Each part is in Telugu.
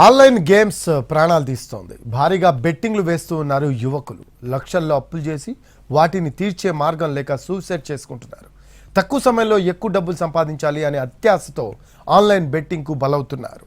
ఆన్లైన్ గేమ్స్ ప్రాణాలు తీస్తోంది. భారీగా బెట్టింగ్లు వేస్తూ ఉన్నారు యువకులు. లక్షల్లో అప్పులు చేసి వాటిని తీర్చే మార్గం లేక సూసైడ్ చేసుకుంటున్నారు. తక్కువ సమయంలో ఎక్కువ డబ్బులు సంపాదించాలి అనే అత్యాశతో ఆన్లైన్ బెట్టింగ్కు బలవుతున్నారు.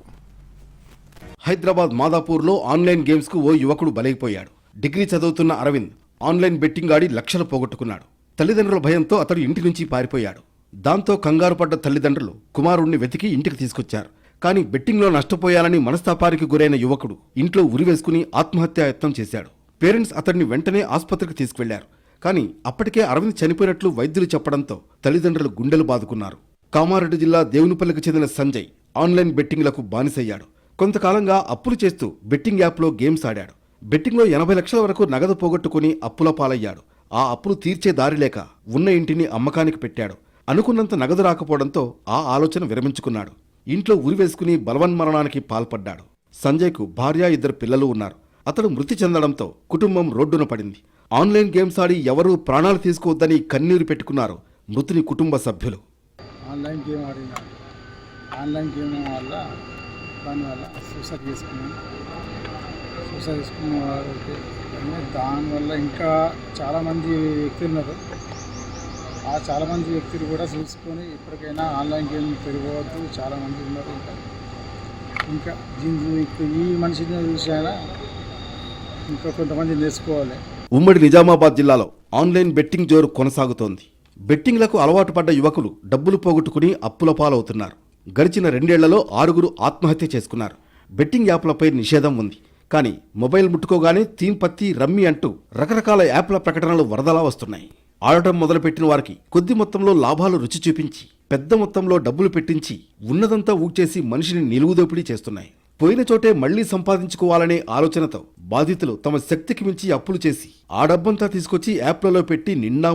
హైదరాబాద్ మాదాపూర్లో ఆన్లైన్ గేమ్స్కు ఓ యువకుడు బలైపోయాడు. డిగ్రీ చదువుతున్న అరవింద్ ఆన్లైన్ బెట్టింగ్ ఆడి లక్షలు పోగొట్టుకున్నాడు. తల్లిదండ్రుల భయంతో అతడు ఇంటి నుంచి పారిపోయాడు. దాంతో కంగారు పడ్డ తల్లిదండ్రులు కుమారుణ్ణి వెతికి ఇంటికి తీసుకొచ్చారు. కానీ బెట్టింగ్లో నష్టపోయాలని మనస్తాపానికి గురైన యువకుడు ఇంట్లో ఉరివేసుకుని ఆత్మహత్యాయత్నం చేశాడు. పేరెంట్స్ అతడిని వెంటనే ఆసుపత్రికి తీసుకువెళ్లారు. కానీ అప్పటికే అరవింద్ చనిపోయినట్లు వైద్యులు చెప్పడంతో తల్లిదండ్రులు గుండెలు బాదుకున్నారు. కామారెడ్డి జిల్లా దేవునిపల్లికి చెందిన సంజయ్ ఆన్లైన్ బెట్టింగ్లకు బానిసయ్యాడు. కొంతకాలంగా అప్పులు చేస్తూ బెట్టింగ్ యాప్లో గేమ్స్ ఆడాడు. బెట్టింగ్లో 80 లక్షల వరకు నగదు పోగొట్టుకుని అప్పుల పాలయ్యాడు. ఆ అప్పులు తీర్చే దారి లేక ఉన్న ఇంటిని అమ్మకానికి పెట్టాడు. అనుకున్నంత నగదు రాకపోవడంతో ఆ ఆలోచన విరమించుకున్నాడు. ఇంట్లో ఉరివేసుకుని బలవన్మరణానికి పాల్పడ్డాడు. సంజయ్కు భార్య 2 పిల్లలు ఉన్నారు. అతడు మృతి చెందడంతో కుటుంబం రోడ్డున పడింది. ఆన్లైన్ గేమ్స్ ఆడి ఎవరూ ప్రాణాలు తీసుకోవద్దని కన్నీరు పెట్టుకున్నారు మృతుని కుటుంబ సభ్యులు. ఆన్లైన్ గేమ్ ఆడిన వల్ల దానివల్ల సూసైడ్ చేసుకున్న వాళ్ళకి దానివల్ల ఇంకా చాలామంది వ్యక్తులు ఉన్నారు. ఆ చాలామంది వ్యక్తులు కూడా చూసుకొని ఇప్పటికైనా ఆన్లైన్ గేమ్ తిరగవద్దు. చాలామంది ఉన్నారు. ఇంకా ఈ మనిషిని చూసి అయినా ఇంకా కొంతమంది నేర్చుకోవాలి. ఉమ్మడి నిజామాబాద్ జిల్లాలో ఆన్లైన్ బెట్టింగ్ జోరు కొనసాగుతోంది. బెట్టింగ్లకు అలవాటు పడ్డ యువకులు డబ్బులు పోగొట్టుకుని అప్పుల పాలవుతున్నారు. గడిచిన 2 ఏళ్లలో 6 ఆత్మహత్య చేసుకున్నారు. బెట్టింగ్ యాప్లపై నిషేధం ఉంది. కానీ మొబైల్ ముట్టుకోగానే తీన్ పత్తి, రమ్మీ అంటూ రకరకాల యాప్ల ప్రకటనలు వరదలా వస్తున్నాయి. ఆడటం మొదలుపెట్టిన వారికి కొద్ది మొత్తంలో లాభాలు రుచి చూపించి పెద్ద మొత్తంలో డబ్బులు పెట్టించి ఉన్నదంతా ఊడ్చేసి మనిషిని నిలువుదోపిడీ చేస్తున్నాయి. పోయిన చోటే మళ్లీ సంపాదించుకోవాలనే ఆలోచనతో బాధితులు తమ శక్తికి మించి అప్పులు చేసి ఆ డబ్బంతా తీసుకొచ్చి యాప్లలో పెట్టి నిండా